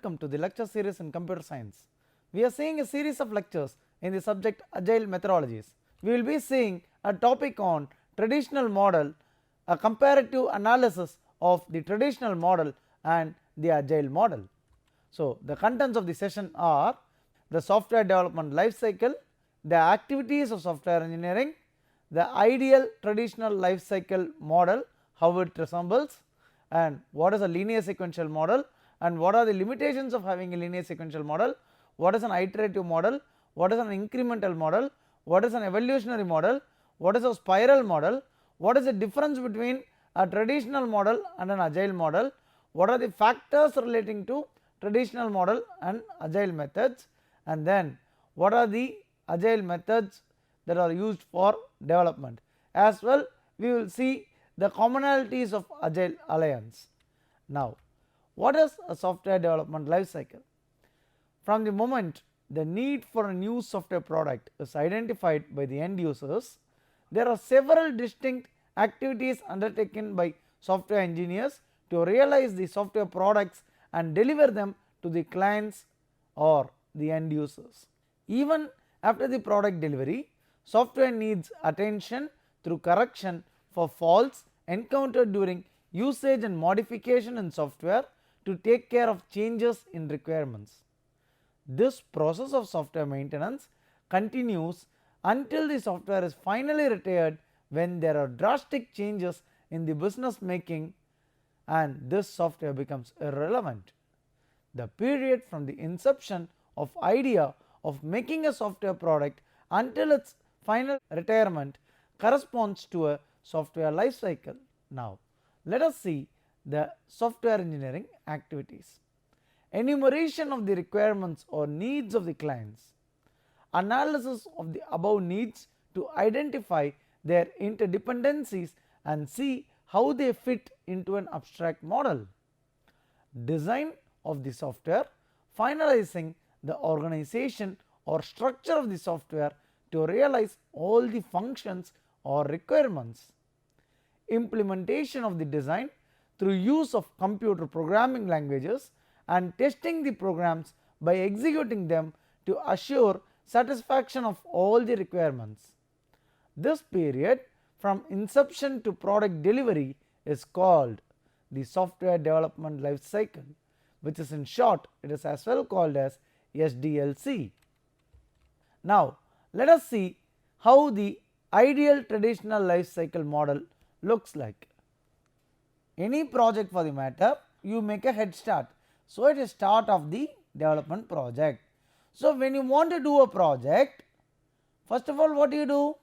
welcome to the lecture series in computer science. We are seeing a series of lectures in the subject Agile methodologies. We will be seeing a topic on traditional model, a comparative analysis of the traditional model and the Agile model. So, the contents of the session are the software development life cycle, the activities of software engineering, the ideal traditional life cycle model, how it resembles, and what is a linear sequential model, and what are the limitations of having a linear sequential model, what is an iterative model, what is an incremental model, what is an evolutionary model, what is a spiral model, what is the difference between a traditional model and an agile model, what are the factors relating to traditional model and agile methods, and then what are the agile methods that are used for development. As well, we will see the commonalities of agile alliance. Now, what is a software development life cycle? From the moment the need for a new software product is identified by the end users, there are several distinct activities undertaken by software engineers to realize the software products and deliver them to the clients or the end users. Even after the product delivery, software needs attention through correction for faults encountered during usage and modification in software to take care of changes in requirements. This process of software maintenance continues until the software is finally retired when there are drastic changes in the business making and this software becomes irrelevant. The period from the inception of idea of making a software product until its final retirement corresponds to a software life cycle. Now, let us see the software engineering activities. Enumeration of the requirements or needs of the clients, analysis of the above needs to identify their interdependencies and see how they fit into an abstract model, design of the software, finalizing the organization or structure of the software to realize all the functions or requirements, implementation of the design through use of computer programming languages and testing the programs by executing them to assure satisfaction of all the requirements. This period from inception to product delivery is called the software development life cycle, which is in short it is as well called as SDLC. Now, let us see how the ideal traditional life cycle model looks like. Any project for the matter, you make a head start. So, it is start of the development project. So, when you want to do a project, first of all what do?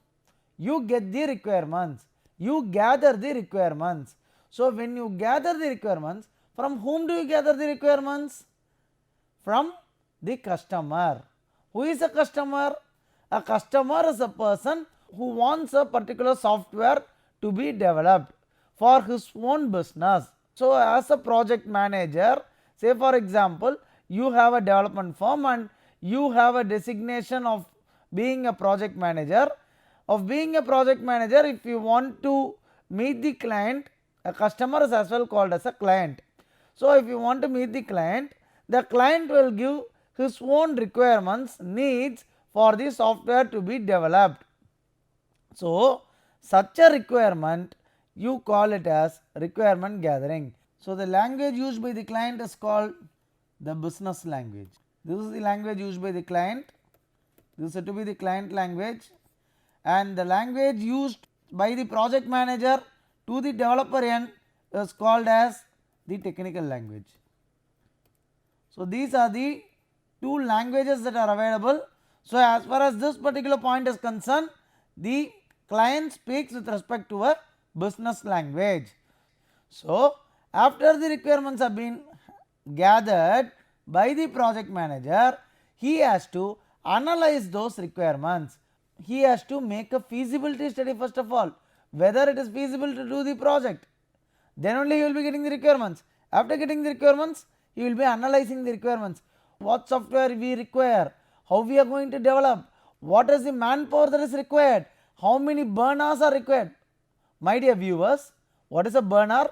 You get the requirements, you gather the requirements. So, when you gather the requirements, from whom do you gather the requirements? From the customer. Who is a customer? A customer is a person who wants a particular software to be developed for his own business. So, as a project manager, say for example, you have a development firm and you have a designation of being a project manager. If you want to meet the client, a customer is as well called as a client. So, if you want to meet the client will give his own requirements, needs for the software to be developed. So, such a requirement you call it as requirement gathering. So, the language used by the client is called the business language. This is the language used by the client, this is said to be the client language, and the language used by the project manager to the developer end is called as the technical language. So, these are the two languages that are available. So, as far as this particular point is concerned, the client speaks with respect to a business language. So, after the requirements have been gathered by the project manager, he has to analyze those requirements. He has to make a feasibility study first of all, whether it is feasible to do the project. Then only he will be getting the requirements. After getting the requirements, he will be analyzing the requirements. What software we require, how we are going to develop, what is the manpower that is required, how many burners are required. My dear viewers, what is a burner?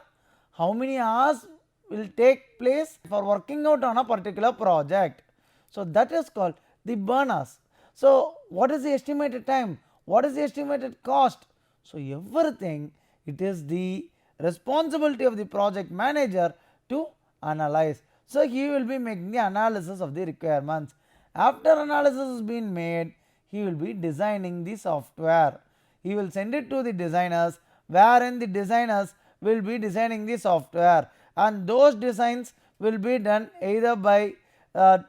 How many hours will take place for working out on a particular project. So, that is called the burners. So, what is the estimated time? What is the estimated cost? So, everything it is the responsibility of the project manager to analyze. So, he will be making the analysis of the requirements. After analysis has been made, he will be designing the software. He will send it to the designers, wherein the designers will be designing the software, and those designs will be done either by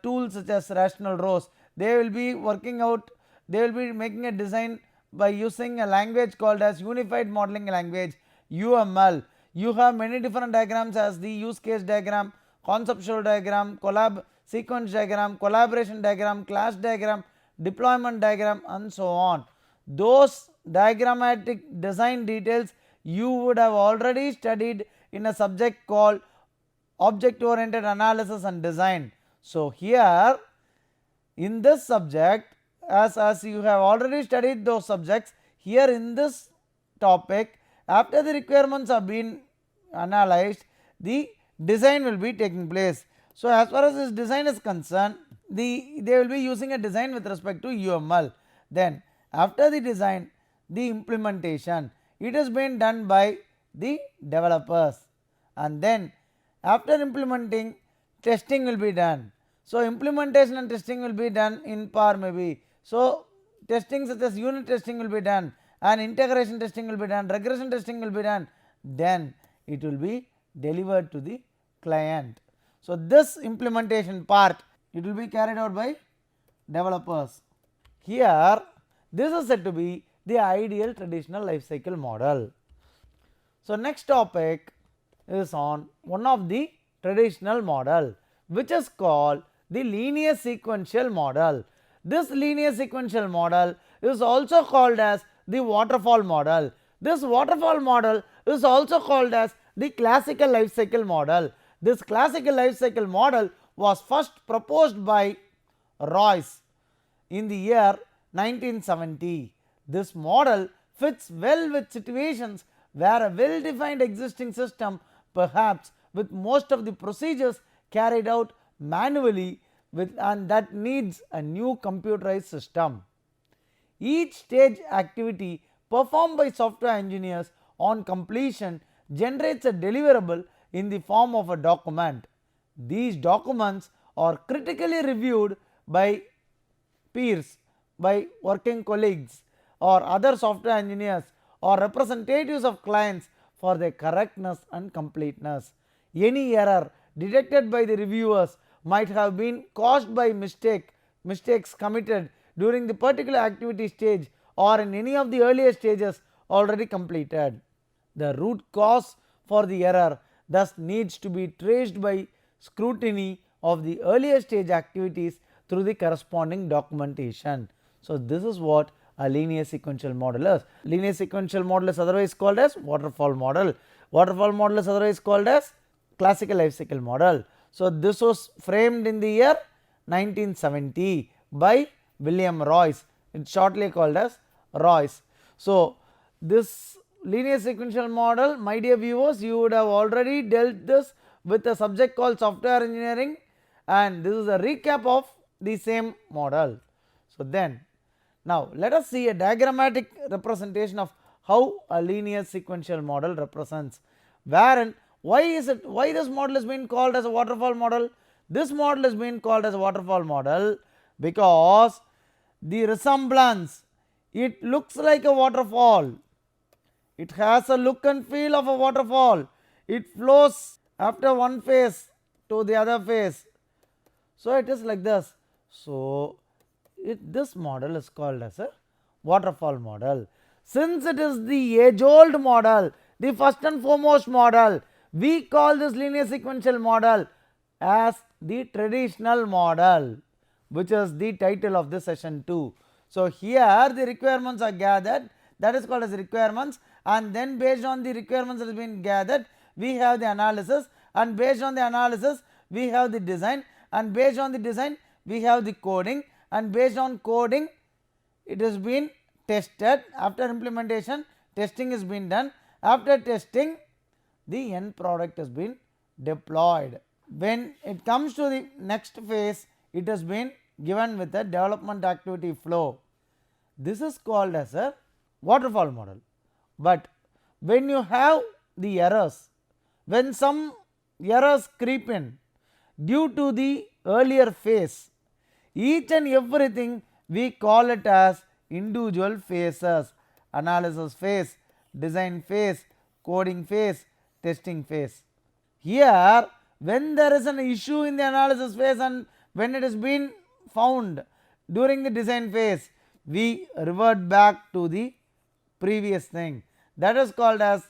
tools such as rational rows. They will be working out, they will be making a design by using a language called as unified modeling language, UML. You have many different diagrams as the use case diagram, conceptual diagram, sequence diagram, collaboration diagram, class diagram, deployment diagram, and so on. Those diagrammatic design details you would have already studied in a subject called object oriented analysis and design. So, here in this subject, as you have already studied those subjects, here in this topic, after the requirements have been analyzed, the design will be taking place. So, as far as this design is concerned, they will be using a design with respect to UML. Then after the design, the implementation, it has been done by the developers, and then after implementing, testing will be done. So, implementation and testing will be done in par maybe. So, testing such as unit testing will be done, and integration testing will be done, regression testing will be done, then it will be delivered to the client. So, this implementation part, it will be carried out by developers. Here this is said to be the ideal traditional life cycle model. So, next topic is on one of the traditional model, which is called the linear sequential model. This linear sequential model is also called as the waterfall model. This waterfall model is also called as the classical life cycle model. This classical life cycle model was first proposed by Royce in the year 1970. This model fits well with situations where a well defined existing system, perhaps with most of the procedures carried out manually and that needs a new computerized system. Each stage activity performed by software engineers on completion generates a deliverable in the form of a document. These documents are critically reviewed by peers, by working colleagues or other software engineers or representatives of clients for their correctness and completeness. Any error detected by the reviewers might have been caused by mistakes committed during the particular activity stage or in any of the earlier stages already completed. The root cause for the error thus needs to be traced by scrutiny of the earlier stage activities through the corresponding documentation. So, this is what a linear sequential model is. Linear sequential model is otherwise called as waterfall model. Waterfall model is otherwise called as classical life cycle model. So, this was framed in the year 1970 by William Royce. It is shortly called as Royce. So, this linear sequential model, my dear viewers, you would have already dealt this with a subject called software engineering, and this is a recap of the same model. So, then now let us see a diagrammatic representation of how a linear sequential model represents, wherein why this model is being called as a waterfall model. This model is being called as a waterfall model because the resemblance, it looks like a waterfall, it has a look and feel of a waterfall, it flows after one phase to the other phase. So, it is like this. So, this model is called as a waterfall model. Since it is the age old model, the first and foremost model, we call this linear sequential model as the traditional model, which is the title of this session 2. So, here the requirements are gathered, that is called as requirements, and then based on the requirements that has been gathered, we have the analysis, and based on the analysis we have the design, and based on the design we have the coding, and based on coding it has been tested. After implementation, testing has been done. After testing, the end product has been deployed. When it comes to the next phase, it has been given with a development activity flow. This is called as a waterfall model. But when you have the errors, when some errors creep in due to the earlier phase, each and everything we call it as individual phases: analysis phase, design phase, coding phase, testing phase. Here, when there is an issue in the analysis phase and when it has been found during the design phase, we revert back to the previous thing. That is called as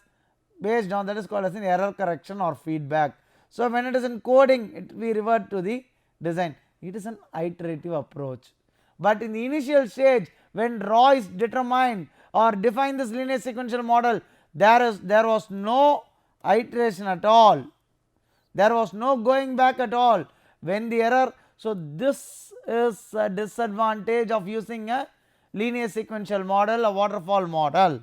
an error correction or feedback. So when it is in coding, we revert to the design. It is an iterative approach. But in the initial stage, when raw is determined or defined this linear sequential model, there was no iteration at all. There was no going back at all when the error. So this is a disadvantage of using a linear sequential model, a waterfall model.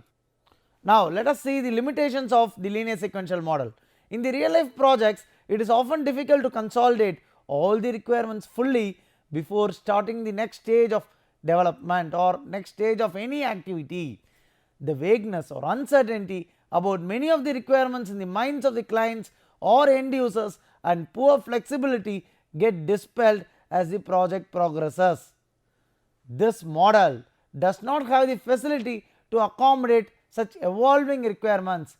Now let us see the limitations of the linear sequential model. In the real life projects, it is often difficult to consolidate all the requirements fully before starting the next stage of development or next stage of any activity. The vagueness or uncertainty about many of the requirements in the minds of the clients or end users and poor flexibility get dispelled as the project progresses. This model does not have the facility to accommodate such evolving requirements,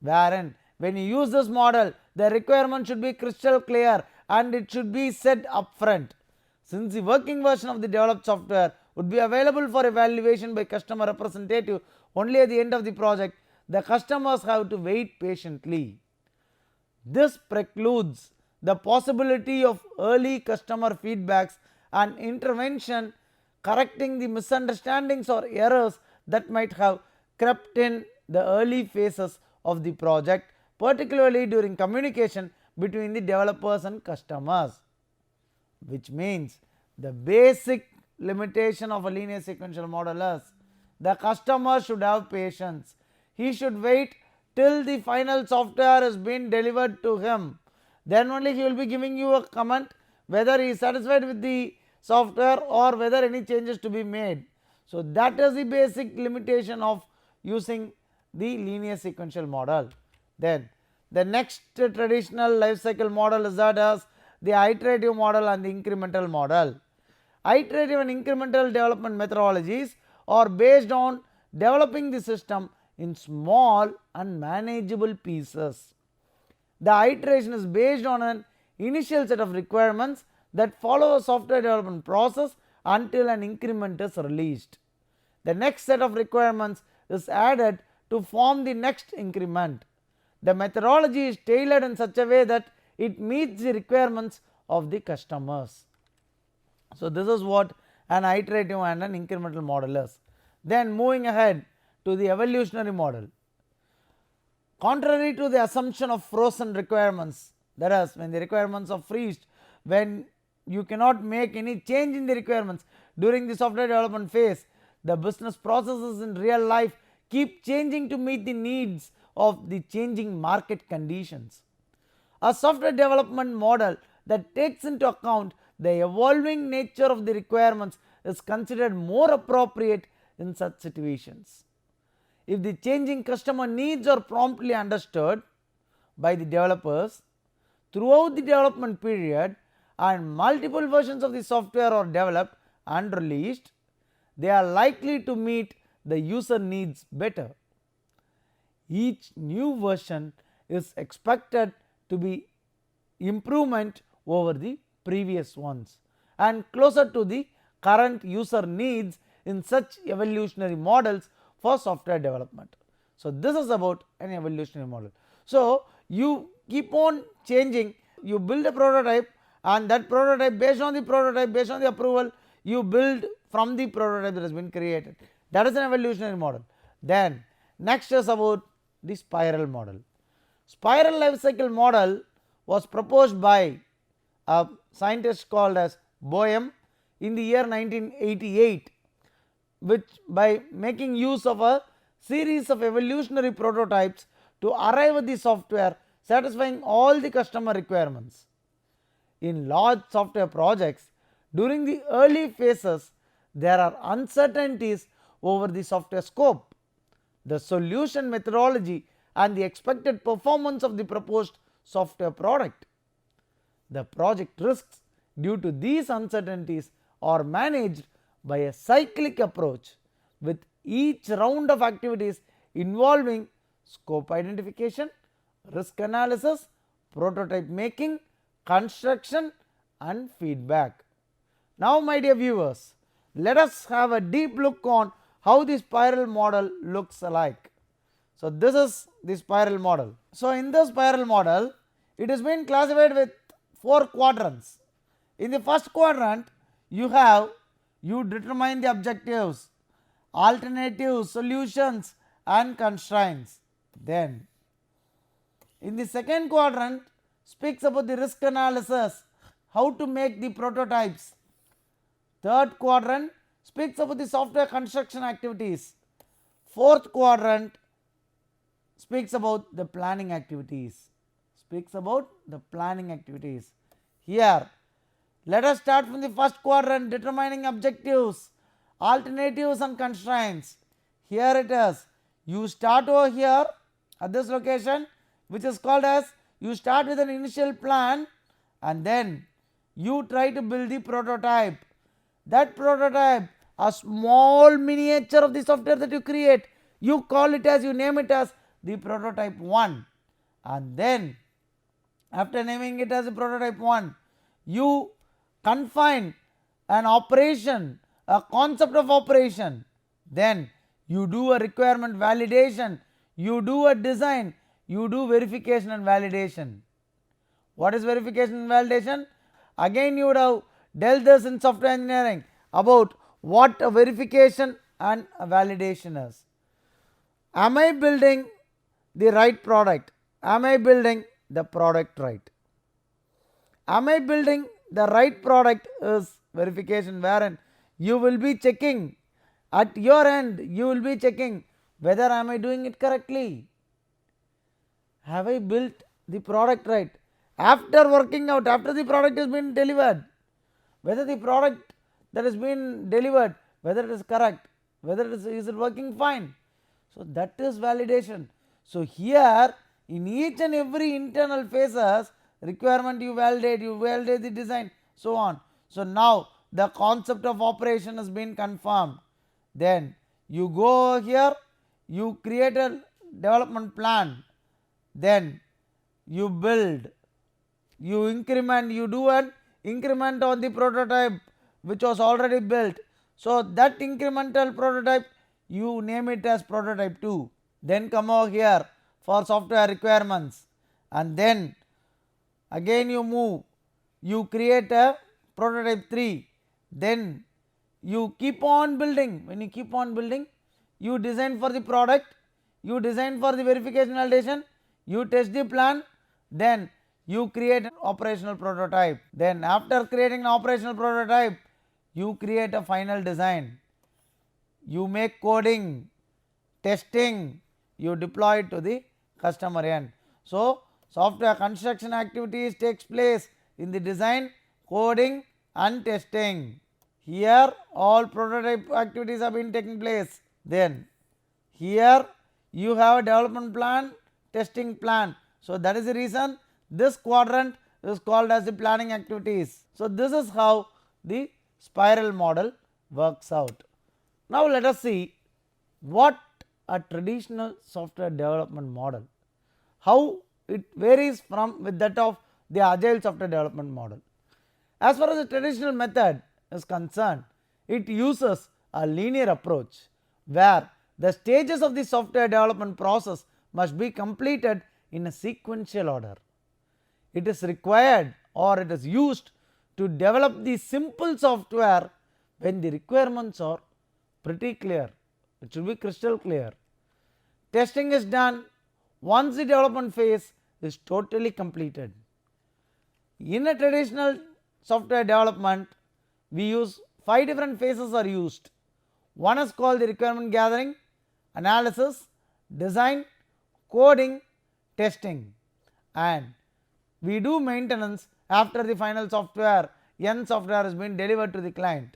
wherein when you use this model, the requirement should be crystal clear and it should be set upfront. Since the working version of the developed software would be available for evaluation by customer representative only at the end of the project, the customers have to wait patiently. This precludes the possibility of early customer feedbacks and intervention, correcting the misunderstandings or errors that might have crept in the early phases of the project, particularly during communication between the developers and customers. Which means the basic limitation of a linear sequential model is the customer should have patience. He should wait till the final software has been delivered to him. Then only he will be giving you a comment whether he is satisfied with the software or whether any changes to be made. So that is the basic limitation of using the linear sequential model. Then the next traditional life cycle model is that as the iterative model and the incremental model. Iterative and incremental development methodologies are based on developing the system in small and manageable pieces. The iteration is based on an initial set of requirements that follow a software development process until an increment is released. The next set of requirements is added to form the next increment. The methodology is tailored in such a way that it meets the requirements of the customers. So this is what an iterative and an incremental model is. Then moving ahead to the evolutionary model. Contrary to the assumption of frozen requirements, that is, when the requirements are freezed, when you cannot make any change in the requirements during the software development phase, the business processes in real life keep changing to meet the needs of the changing market conditions. A software development model that takes into account the evolving nature of the requirements is considered more appropriate in such situations. If the changing customer needs are promptly understood by the developers throughout the development period and multiple versions of the software are developed and released, they are likely to meet the user needs better. Each new version is expected to be improvement over the previous ones and closer to the current user needs in such evolutionary models for software development. So this is about an evolutionary model. So you keep on changing, you build a prototype, and that prototype, based on the approval, you build from the prototype that has been created. That is an evolutionary model. Then next is about the spiral model. Spiral life cycle model was proposed by a scientist called as Boehm in the year 1988, which by making use of a series of evolutionary prototypes to arrive at the software satisfying all the customer requirements. In large software projects, during the early phases, there are uncertainties over the software scope, the solution methodology, and the expected performance of the proposed software product. The project risks due to these uncertainties are managed by a cyclic approach, with each round of activities involving scope identification, risk analysis, prototype making, construction, and feedback. Now, my dear viewers, let us have a deep look on how the spiral model looks like. So, this is the spiral model. So, in the spiral model, it has been classified with 4 quadrants. In the first quadrant, you determine the objectives, alternatives, solutions, and constraints. Then, in the second quadrant, speaks about the risk analysis, how to make the prototypes. Third quadrant speaks about the software construction activities. Fourth quadrant speaks about the planning activities. Here, let us start from the first quadrant, determining objectives, alternatives, and constraints. Here it is. You start over here at this location, which is called as, you start with an initial plan and then you try to build the prototype. That prototype, a small miniature of the software that you create, you call it as, you name it as the prototype 1, and then after naming it as a prototype 1, you confine an operation, a concept of operation, then you do a requirement validation, you do a design, you do verification and validation. What is verification and validation? Again, you would have dealt this in software engineering about what a verification and a validation is. Am I building the right product? Am I building the product right? Am I building the right product is verification, wherein you will be checking at your end, you will be checking whether am I doing it correctly. Have I built the product right? After working out, after the product has been delivered, whether the product that has been delivered, whether it is correct, whether is it working fine. So, that is validation. So, here in each and every internal phases, requirement you validate the design, so on. So, now the concept of operation has been confirmed. Then you go here, you create a development plan, then you build, you increment, you do an increment on the prototype which was already built. So, that incremental prototype you name it as prototype 2. Then come over here for software requirements, and then again you move, you create a prototype 3, then you keep on building. When you keep on building, you design for the product, you design for the verification validation, you test the plan, then you create an operational prototype. Then after creating an operational prototype, you create a final design, you make coding, testing, you deploy it to the customer end. So, software construction activities takes place in the design, coding, and testing. Here all prototype activities have been taking place. Then here you have a development plan, testing plan. So, that is the reason this quadrant is called as the planning activities. So, this is how the spiral model works out. Now, let us see what a traditional software development model, how it varies from with that of the agile software development model. As far as the traditional method is concerned, it uses a linear approach where the stages of the software development process must be completed in a sequential order. It is required or it is used to develop the simple software when the requirements are pretty clear. It should be crystal clear. Testing is done once the development phase is totally completed. In a traditional software development, we use 5 different phases are used. One is called the requirement gathering, analysis, design, coding, testing. and we do maintenance after the final software, end software has been delivered to the client.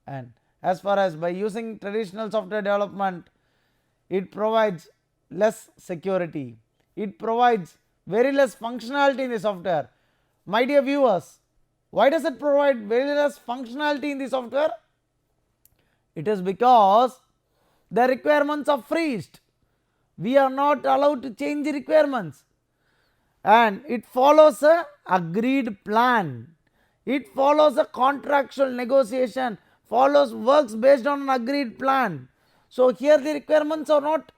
And as far as by using traditional software development, it provides less security, it provides very less functionality in the software. My dear viewers, why does it provide very less functionality in the software? It is because the requirements are freezed. We are not allowed to change the requirements, and it follows a agreed plan. It follows a contractual negotiation, works based on an agreed plan. So here the requirements are not,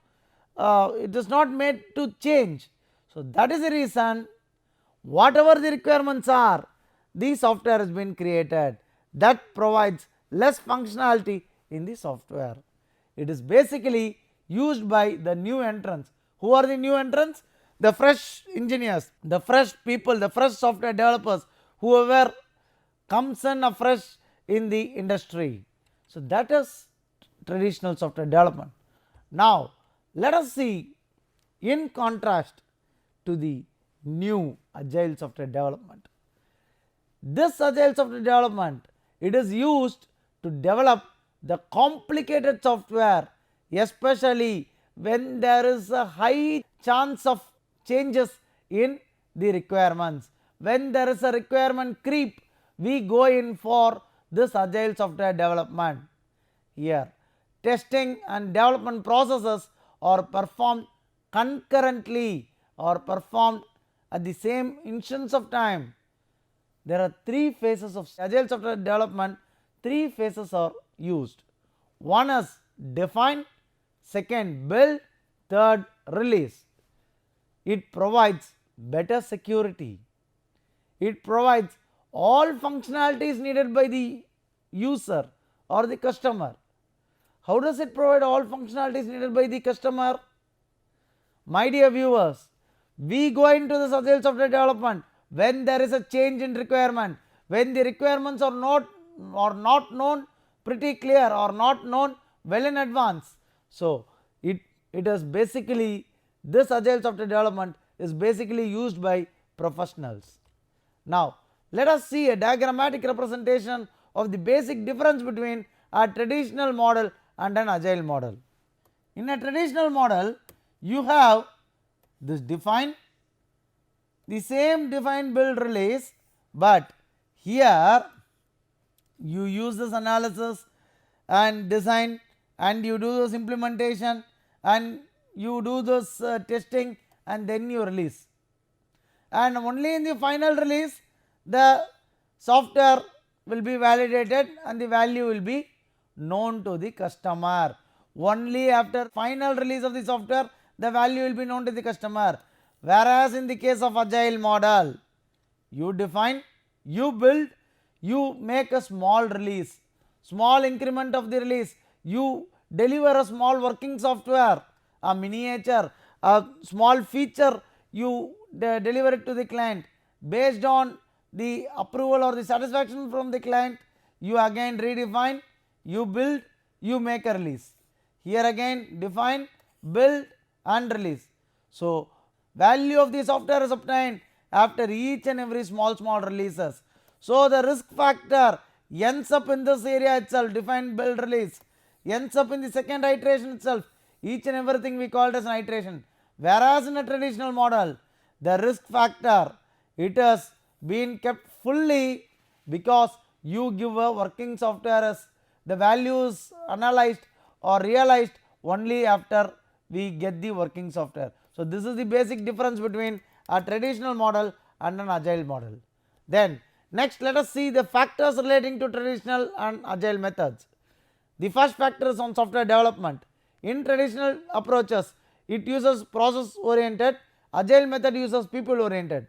it is not made to change. So that is the reason whatever the requirements are, the software has been created that provides less functionality in the software. It is basically used by the new entrants. Who are the new entrants? The fresh engineers, the fresh people, the fresh software developers, whoever comes in afresh in the industry. So that is traditional software development. Now let us see in contrast to the new agile software development. This agile software development, it is used to develop the complicated software, especially when there is a high chance of changes in the requirements. When there is a requirement creep, we go in for this agile software development. Here, testing and development processes are performed concurrently or performed at the same instance of time. There are three phases of agile software development. Three phases are used. One is define, second build, third release. It provides better security. It provides all functionalities needed by the user or the customer. How does it provide all functionalities needed by the customer? My dear viewers, we go into this agile software development when there is a change in requirement, when the requirements are not known pretty clear or not known well in advance. So it is basically, this agile software development is basically used by professionals. Now let us see a diagrammatic representation of the basic difference between a traditional model and an agile model. In a traditional model, you have this define, the same define, build, release, but here you use this analysis and design, and you do this implementation, and you do this testing, and then you release. And only in the final release the software will be validated and the value will be known to the customer. Only after final release of the software the value will be known to the customer. Whereas in the case of agile model, you define, you build, you make a small release, small increment of the release, you deliver a small working software, a miniature, a small feature, you deliver it to the client. Based on the approval or the satisfaction from the client, you again redefine, you build, you make a release. Here again define, build and release. So value of the software is obtained after each and every small releases. So the risk factor ends up in this area itself, define, build, release, ends up in the second iteration itself. Each and everything we call it as an iteration. Whereas in a traditional model, the risk factor, it has been kept fully, because you give a working software as the values analyzed or realized only after we get the working software. So this is the basic difference between a traditional model and an agile model. Then next let us see the factors relating to traditional and agile methods. The first factor is on software development. In traditional approaches, it uses process oriented, agile method uses people oriented.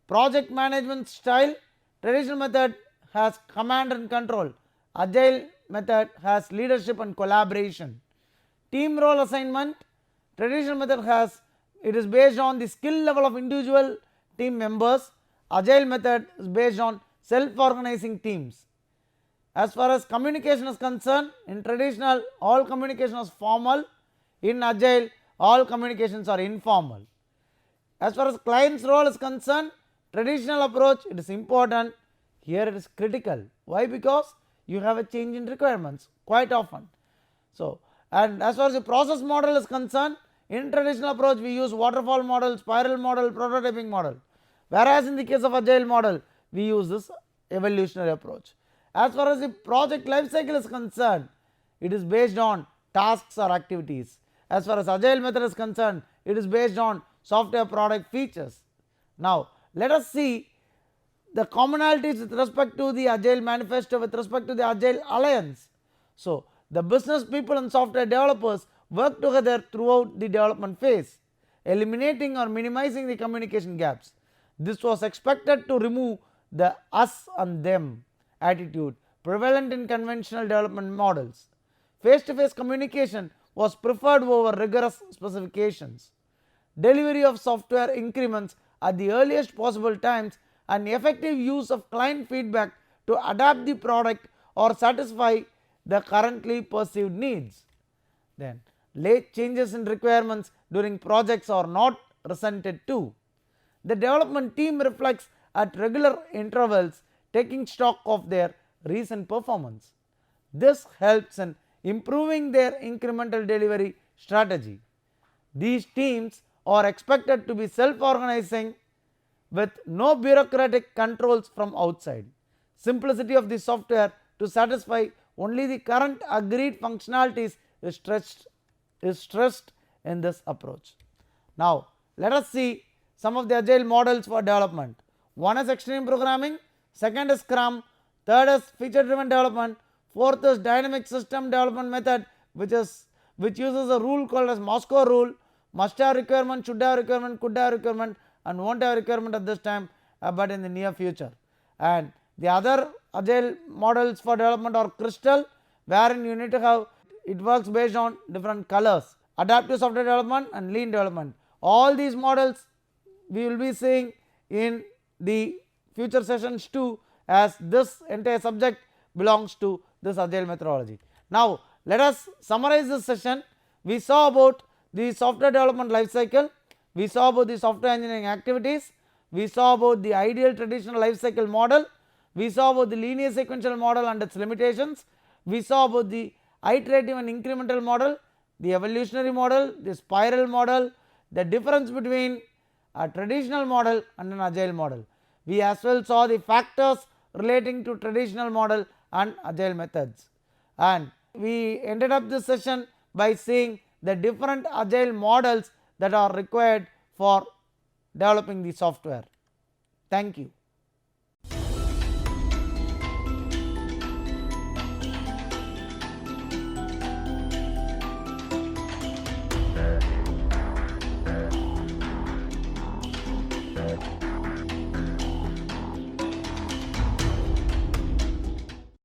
Project management style, traditional method has command and control, agile method has leadership and collaboration. Team role assignment, traditional method has, it is based on the skill level of individual team members, agile method is based on self organizing teams. As far as communication is concerned, in traditional all communication is formal, in agile all communications are informal. As far as client's role is concerned, traditional approach, it is important, here it is critical. Why? Because you have a change in requirements quite often. So, and as far as the process model is concerned, in traditional approach we use waterfall model, spiral model, prototyping model, whereas in the case of agile model we use this evolutionary approach. As far as the project life cycle is concerned, it is based on tasks or activities. As far as agile method is concerned, it is based on software product features. Now let us see the commonalities with respect to the agile manifesto, with respect to the agile alliance. So the business people and software developers work together throughout the development phase, eliminating or minimizing the communication gaps. This was expected to remove the us and them attitude prevalent in conventional development models. Face-to-face communication was preferred over rigorous specifications. Delivery of software increments at the earliest possible times and effective use of client feedback to adapt the product or satisfy the currently perceived needs. Then late changes in requirements during projects are not resented to. The development team reflects at regular intervals, taking stock of their recent performance. This helps in improving their incremental delivery strategy. These teams are expected to be self-organizing with no bureaucratic controls from outside. Simplicity of the software to satisfy only the current agreed functionalities is stressed in this approach. Now let us see some of the agile models for development. One is extreme programming, second is Scrum, third is feature driven development, fourth is dynamic system development method, which uses a rule called as Moscow rule, must have requirement, should have requirement, could have requirement, and won't have requirement at this time, but in the near future. And the other agile models for development are Crystal, wherein you need to have, it works based on different colors, adaptive software development and lean development. All these models we will be seeing in the future sessions too, as this entire subject belongs to this agile methodology. Now let us summarize this session. We saw about the software development life cycle, we saw about the software engineering activities, we saw about the ideal traditional life cycle model, we saw about the linear sequential model and its limitations, we saw about the iterative and incremental model, the evolutionary model, the spiral model, the difference between a traditional model and an agile model. We as well saw the factors relating to traditional model and agile methods, and we ended up this session by seeing the different agile models that are required for developing the software. Thank you.